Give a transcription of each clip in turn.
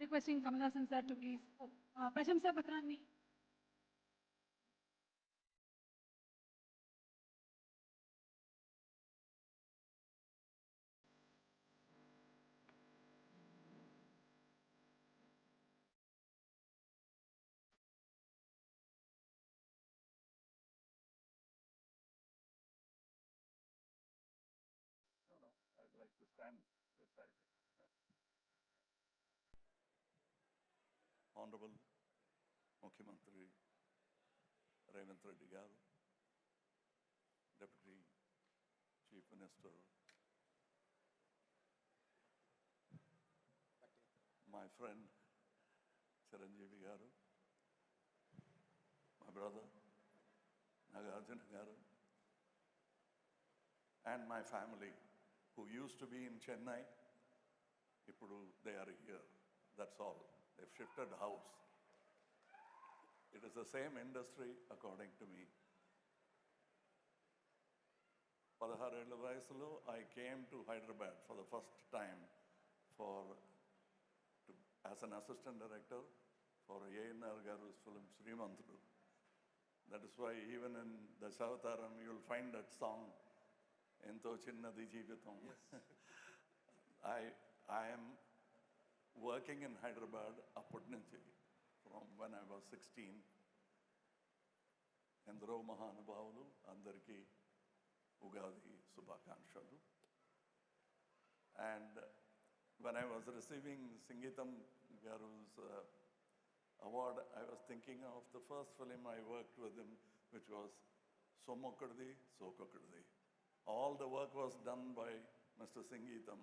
Requesting Kamal Haasan sir to please ప్రశంసా పత్రాన్ని I'd like to stand beside it. Honorable Mukhyamantri Revanth Reddy Garu, Deputy Chief Minister, my friend Chiranjeevi Garu, my brother Nagarjuna Garu, and my family who used to be in Chennai, ippudu they are here. That's all. They've shifted house. It is the same industry according to me. 16 ఏళ్ల వయసులో I came to Hyderabad for the first time as an assistant director for A.N.R. Garu's film Srimantudu. That is why even in Dashavataram you will find that song, Ento Chinnadi Jeevitam. I am working in Hyderabad appati nunchi from when I was 16. Endaro Mahanubhavulu andariki Ugadi Subhakankshalu. And when I was receiving Sangeetam Garu's award, I was thinking of the first film I worked with him, which was Somokkaddi Sokokkaddi. All the work was done by Mr. Sangeetam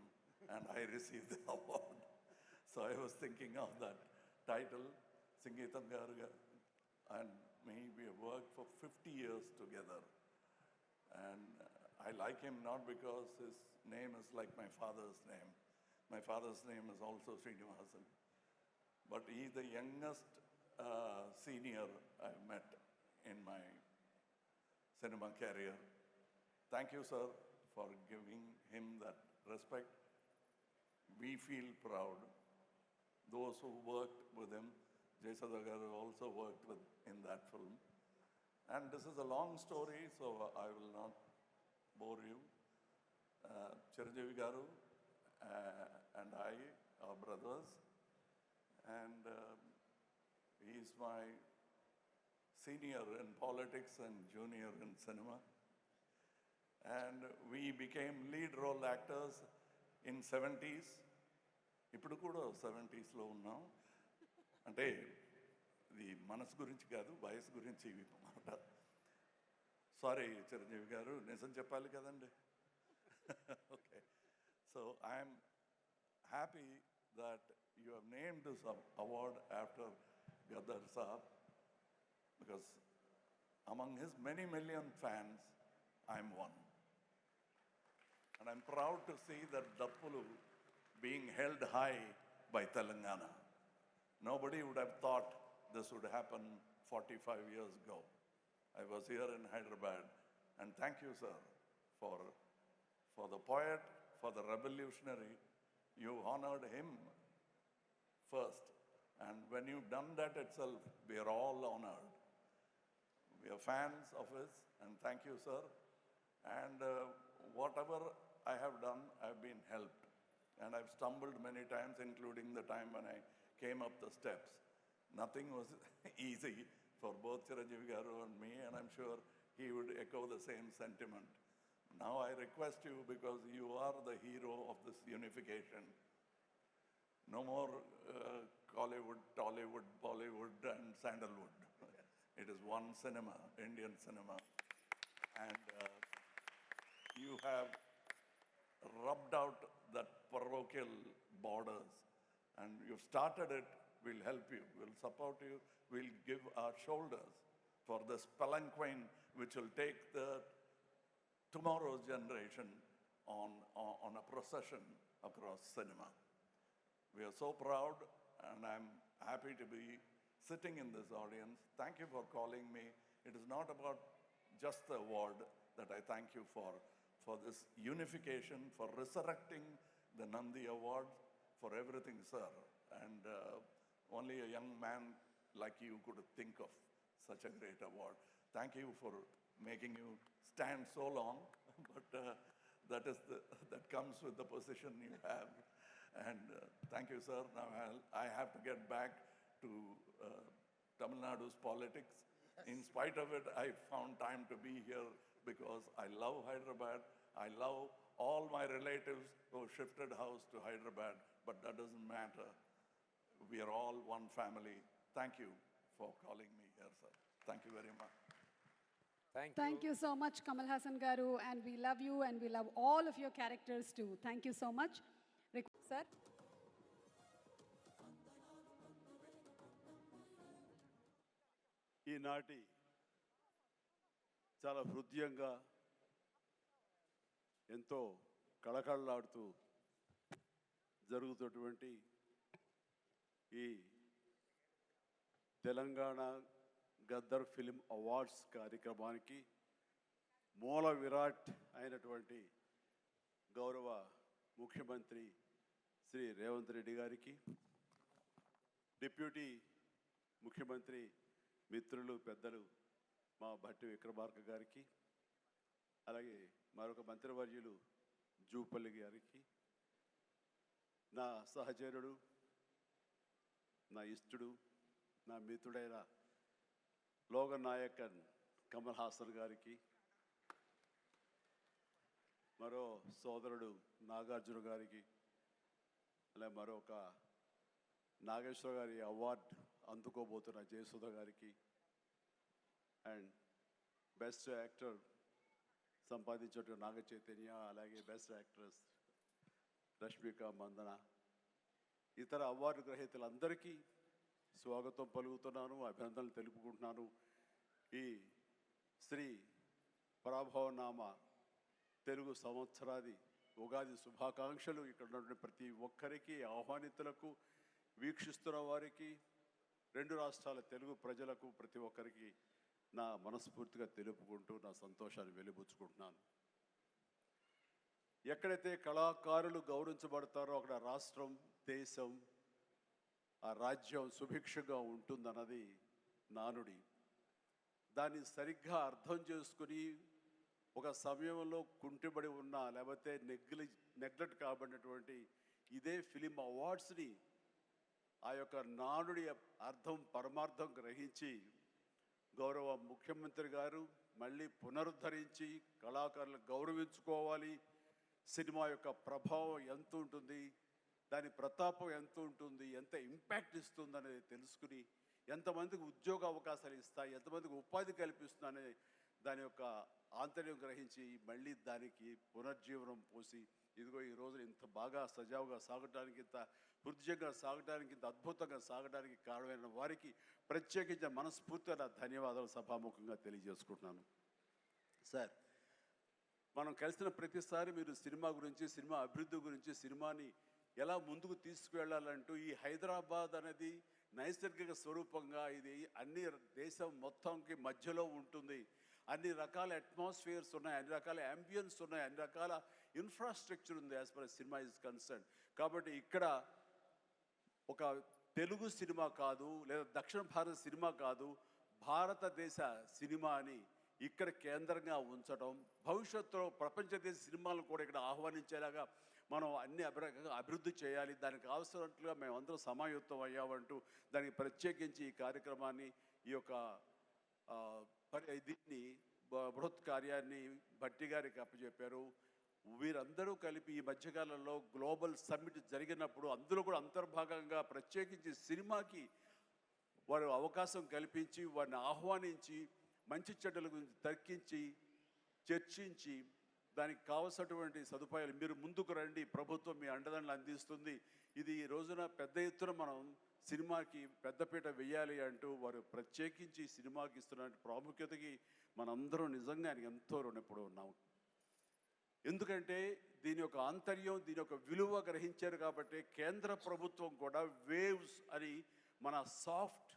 and I received the award. So I was thinking of that title, Sangeetam Garu and me, we have worked for 50 years together. And I like him not because his name is like my father's name. My father's name is also Srinivasan. But he is the youngest senior I've met in my cinema career. Thank you, sir, for giving him that respect. We feel proud. Those who worked with him, Jayasada Garu also worked in that film. And this is a long story, so I will not bore you. Chiranjeevi Garu and I are brothers, and he is my senior in politics and junior in cinema. And we became lead role actors in 70s. ఇప్పుడు కూడా 70sలో ఉన్నాం. అంటే ఇది మనసు గురించి కాదు, వయసు గురించి మాట. సారీ చిరంజీవి గారు, నిజం చెప్పాలి కదండి. Okay, so I'm happy that you have named this award after Gadar Saab, because among his many million fans, I'm one. And I'm proud to see that Dappulu being held high by Telangana. Nobody would have thought this would happen 45 years ago. I was here in Hyderabad, and thank you, sir, for the poet, for the revolutionary. You honored him first, and when you've done that itself, we are all honored. We are fans of his, and thank you, sir. And whatever I have done, I've been helped. And I've stumbled many times, including the time when I came up the steps. Nothing was easy for both Chiranjeevi Garu and me, and I'm sure he would echo the same sentiment. Now I request you, because you are the hero of this unification. No more Collywood, Tollywood, Bollywood, and Sandalwood. It is one cinema, Indian cinema. And you have rubbed out that parochial borders, and you've started it. We'll help you, we'll support you, we'll give our shoulders for this palanquin which will take the tomorrow's generation on a procession across cinema. We are so proud, and I'm happy to be sitting in this audience. Thank you for calling me. It is not about just the award that I thank you for this unification, for resurrecting the Nandi Award, for everything, sir. and only a young man like you could think of such a great award. Thank you for making you stand so long, but that comes with the position you have. And thank you, sir. Now I have to get back to Tamil Nadu's politics. In spite of it, I found time to be here because I love Hyderabad. I love all my relatives who shifted house to Hyderabad, but that doesn't matter. We are all one family. Thank you for calling me here, sir. Thank you very much. Thank you so much, Kamal Hassan Garu, and we love you and we love all of your characters too. Thank you so much. Sir? ఈనాటి చాలా హృదయంగా ఎంతో కళకళలాడుతూ జరుగుతున్నటువంటి ఈ Telangana Gaddar film awards కార్యక్రమానికి మూల విరాట్ అయినటువంటి గౌరవ ముఖ్యమంత్రి శ్రీ రేవంత్ రెడ్డి గారికి, డిప్యూటీ ముఖ్యమంత్రి మిత్రులు పెద్దలు మా భట్టి విక్రమార్క గారికి, అలాగే మరొక మంత్రివర్యులు జూపల్లి గారికి, నా సహచరుడు, నా ఇష్టడు, నా మిత్రుడైన లోకనాయకన్ కమల్ హాసన్ గారికి, మరో సోదరుడు నాగార్జున గారికి, అలాగే మరొక నాగేశ్వర గారి అవార్డు అందుకోబోతున్న జయసుధ గారికి, అండ్ బెస్ట్ యాక్టర్ సంపాదించిన నాగ చైతన్య, అలాగే బెస్ట్ యాక్ట్రెస్ రష్మిక మందన, ఇతర అవార్డు గ్రహీతలందరికీ స్వాగతం పలుకుతున్నాను, అభినందనలు తెలుపుకుంటున్నాను. ఈ శ్రీ పరాభవనామ తెలుగు సంవత్సరాది ఉగాది శుభాకాంక్షలు ఇక్కడ ఉన్నటువంటి ప్రతి ఒక్కరికి, ఆహ్వానితులకు, వీక్షిస్తున్న వారికి, రెండు రాష్ట్రాల తెలుగు ప్రజలకు ప్రతి ఒక్కరికి నా మనస్ఫూర్తిగా తెలుపుకుంటూ నా సంతోషాన్ని వెలిబుచ్చుకుంటున్నాను. ఎక్కడైతే కళాకారులు గౌరవించబడతారో అక్కడ రాష్ట్రం, దేశం, ఆ రాజ్యం సుభిక్షగా ఉంటుందన్నది నానుడి. దాన్ని సరిగ్గా అర్థం చేసుకుని ఒక సమయంలో కుంటిబడి ఉన్న, లేకపోతే నెగ్లెక్ట్ కాబడినటువంటి ఇదే ఫిలిం అవార్డ్స్ని ఆ యొక్క నానుడి అర్థం పరమార్థం గ్రహించి గౌరవ ముఖ్యమంత్రి గారు మళ్ళీ పునరుద్ధరించి కళాకారులు గౌరవించుకోవాలి, సినిమా యొక్క ప్రభావం ఎంత ఉంటుంది, దాని ప్రతాపం ఎంత ఉంటుంది, ఎంత ఇంపాక్ట్ ఇస్తుంది అనేది తెలుసుకుని ఎంతమందికి ఉద్యోగ అవకాశాలు ఇస్తాయి, ఎంతమందికి ఉపాధి కల్పిస్తుందనే దాని యొక్క ఆంతర్యం గ్రహించి మళ్ళీ దానికి పునర్జీవనం పోసి ఇదిగో ఈ రోజున ఇంత బాగా సజావుగా సాగడానికి, ఇంత హృదయంగా సాగడానికి, ఇంత అద్భుతంగా సాగడానికి కారణమైన వారికి ప్రత్యేకించిన మనస్ఫూర్తిగా నా ధన్యవాదాలు సభాముఖంగా తెలియజేసుకుంటున్నాను. సార్, మనం కలిసిన ప్రతిసారి మీరు సినిమా గురించి, సినిమా అభివృద్ధి గురించి, సినిమాని ఎలా ముందుకు తీసుకువెళ్ళాలంటూ, ఈ హైదరాబాద్ అనేది నైసర్గిక స్వరూపంగా ఇది అన్ని దేశం మొత్తంకి మధ్యలో ఉంటుంది, అన్ని రకాల అట్మాస్ఫియర్స్ ఉన్నాయి, అన్ని రకాల అంబియన్స్ ఉన్నాయి, అన్ని రకాల ఇన్ఫ్రాస్ట్రక్చర్ ఉంది as per cinema is concern. కాబట్టి ఇక్కడ ఒక తెలుగు సినిమా కాదు, లేదా దక్షిణ భారత సినిమా కాదు, భారతదేశ సినిమాని ఇక్కడ కేంద్రంగా ఉంచడం, భవిష్యత్తులో ప్రపంచ దేశ సినిమాలను కూడా ఇక్కడ ఆహ్వానించేలాగా మనం అన్ని అభివృద్ధి చేయాలి, దానికి అవసరట్లుగా మేమందరం సమాయుత్తం అయ్యామంటూ దానికి ప్రత్యేకించి ఈ కార్యక్రమాన్ని, ఈ యొక్క దీన్ని బృహత్ కార్యాన్ని భట్టి గారికి అప్పచెప్పారు. వీరందరూ కలిపి ఈ మధ్యకాలంలో గ్లోబల్ సమ్మిట్ జరిగినప్పుడు అందులో కూడా అంతర్భాగంగా ప్రత్యేకించి సినిమాకి వారు అవకాశం కల్పించి, వారిని ఆహ్వానించి, మంచి చెడ్డల గురించి తర్కించి, చర్చించి, దానికి కావలసినటువంటి సదుపాయాలు మీరు ముందుకు రండి, ప్రభుత్వం మీ అండదండలు అందిస్తుంది, ఇది ఈ రోజున పెద్ద ఎత్తున మనం సినిమాకి పెద్దపీట వెయ్యాలి అంటూ వారు ప్రత్యేకించి సినిమాకి ఇస్తున్న ప్రాముఖ్యతకి మనందరం నిజంగా ఎంతో రుణపడి ఉన్నాము. ఎందుకంటే దీని యొక్క ఆంతర్యం, దీని యొక్క విలువ గ్రహించారు కాబట్టి కేంద్ర ప్రభుత్వం కూడా వేవ్స్ అని మన సాఫ్ట్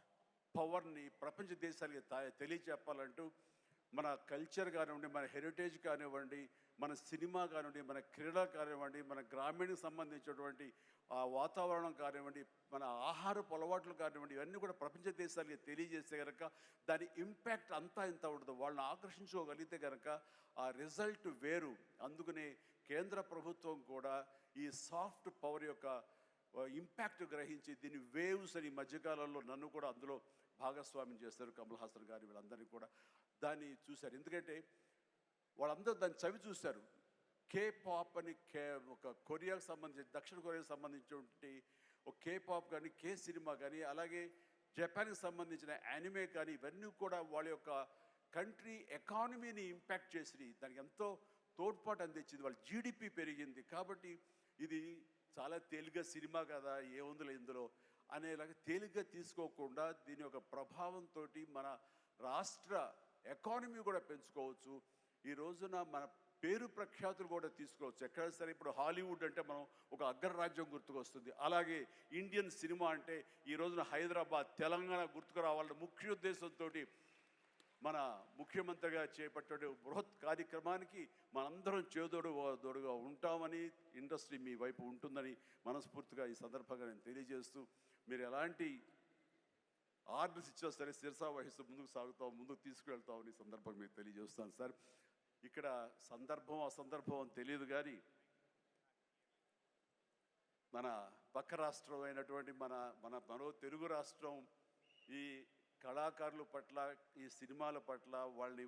పవర్ని ప్రపంచ దేశాలకి తెలియచెప్పాలంటూ మన కల్చర్ కానివ్వండి, మన హెరిటేజ్ కానివ్వండి, మన సినిమా కానివ్వండి, మన క్రీడ కానివ్వండి, మన గ్రామీణకు సంబంధించినటువంటి ఆ వాతావరణం కానివ్వండి, మన ఆహారపు అలవాట్లు కానివ్వండి, ఇవన్నీ కూడా ప్రపంచ దేశాలకి తెలియజేస్తే కనుక దాని ఇంపాక్ట్ అంతా ఇంత ఉండదు. వాళ్ళని ఆకర్షించుకోగలిగితే కనుక ఆ రిజల్ట్ వేరు. అందుకనే కేంద్ర ప్రభుత్వం కూడా ఈ సాఫ్ట్ పవర్ యొక్క ఇంపాక్ట్ గ్రహించి దీన్ని వేవ్స్ అని ఈ మధ్యకాలంలో నన్ను కూడా అందులో భాగస్వామ్యం చేస్తారు. కమల్ హాసన్ గారి వీళ్ళందరినీ కూడా దాన్ని చూశారు. ఎందుకంటే వాళ్ళందరూ దాన్ని చవి చూశారు. కే పాప్ అని ఒక కొరియాకు సంబంధించి, దక్షిణ కొరియాకు సంబంధించినటువంటి ఒక కే పాప్ కానీ, కే సినిమా కానీ, అలాగే జపాన్కి సంబంధించిన యానిమే కానీ, ఇవన్నీ కూడా వాళ్ళ యొక్క కంట్రీ ఎకానమీని ఇంపాక్ట్ చేసి దానికి ఎంతో తోడ్పాటు అందించింది. వాళ్ళ జీడిపి పెరిగింది. కాబట్టి ఇది చాలా తేలిగ్గా సినిమా కదా, ఏముందిలే ఇందులో అనేలాగా తేలిగ్గా తీసుకోకుండా దీని యొక్క ప్రభావంతో మన రాష్ట్ర ఎకానమీ కూడా పెంచుకోవచ్చు. ఈ రోజున మన పేరు ప్రఖ్యాతులు కూడా తీసుకోవచ్చు. ఎక్కడ సరే ఇప్పుడు హాలీవుడ్ అంటే మనం ఒక అగ్రరాజ్యం గుర్తుకొస్తుంది. అలాగే ఇండియన్ సినిమా అంటే ఈ రోజున హైదరాబాద్, తెలంగాణ గుర్తుకు రావాలన్న ముఖ్య ఉద్దేశంతో మన ముఖ్యమంత్రిగా చేపట్టే బృహత్ కార్యక్రమానికి మనందరం చేదోడుగా ఉంటామని, ఇండస్ట్రీ మీ వైపు ఉంటుందని మనస్ఫూర్తిగా ఈ సందర్భంగా నేను తెలియజేస్తూ, మీరు ఎలాంటి ఆర్డర్స్ ఇచ్చినా సరే శిరసా వహిస్తూ ముందుకు తీసుకువెళ్తామని సందర్భంగా మీకు తెలియజేస్తాను. సార్, ఇక్కడ సందర్భం అసందర్భం అని తెలియదు కానీ మన పక్క రాష్ట్రం అయినటువంటి మనో తెలుగు రాష్ట్రం ఈ కళాకారుల పట్ల, ఈ సినిమాల పట్ల వాళ్ళని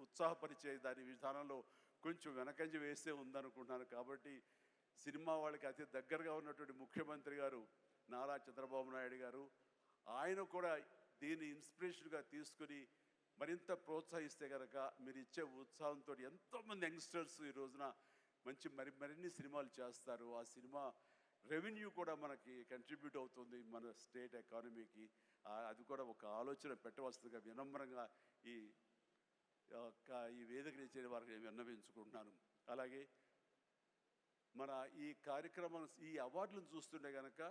ఉత్సాహపరిచే దాని విధానంలో కొంచెం వెనకంజ వేసే ఉందనుకుంటున్నాను. కాబట్టి సినిమా వాళ్ళకి అతి దగ్గరగా ఉన్నటువంటి ముఖ్యమంత్రి గారు నారా చంద్రబాబు నాయుడు గారు, ఆయన కూడా దీన్ని ఇన్స్పిరేషన్గా తీసుకుని మరింత ప్రోత్సహిస్తే కనుక మీరు ఇచ్చే ఉత్సాహంతో ఎంతోమంది యంగ్స్టర్స్ ఈ రోజున మరిన్ని సినిమాలు చేస్తారు. ఆ సినిమా రెవెన్యూ కూడా మనకి కంట్రిబ్యూట్ అవుతుంది మన స్టేట్ ఎకానమీకి. అది కూడా ఒక ఆలోచన పెట్టవలసిందిగా వినమ్రంగా ఈ వేదికని ఇచ్చే వారికి నేను విన్నవించుకుంటున్నాను. అలాగే మన ఈ కార్యక్రమం, ఈ అవార్డులను చూస్తుంటే కనుక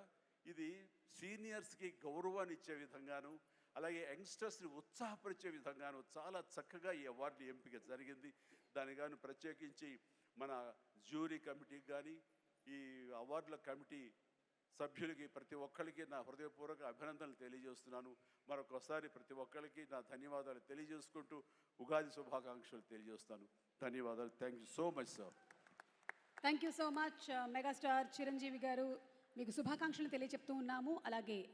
ఇది సీనియర్స్కి గౌరవాన్ని ఇచ్చే విధంగాను, అలాగే యంగ్స్టర్స్ని ఉత్సాహపరిచే విధంగాను చాలా చక్కగా ఈ అవార్డులు ఎంపిక జరిగింది. దాని కానీ ప్రత్యేకించి మన జ్యూరీ కమిటీకి కానీ, ఈ అవార్డుల కమిటీ సభ్యులకి ప్రతి ఒక్కరికి నా హృదయపూర్వక అభినందనలు తెలియజేస్తున్నాను. మరొకసారి ప్రతి ఒక్కరికి నా ధన్యవాదాలు తెలియజేసుకుంటూ ఉగాది శుభాకాంక్షలు తెలియజేస్తాను. ధన్యవాదాలు. Thank you so much sir. Thank you so much megastar Chiranjeevi గారు, మీకు శుభాకాంక్షలు తెలియజెప్తూ ఉన్నాము. అలాగే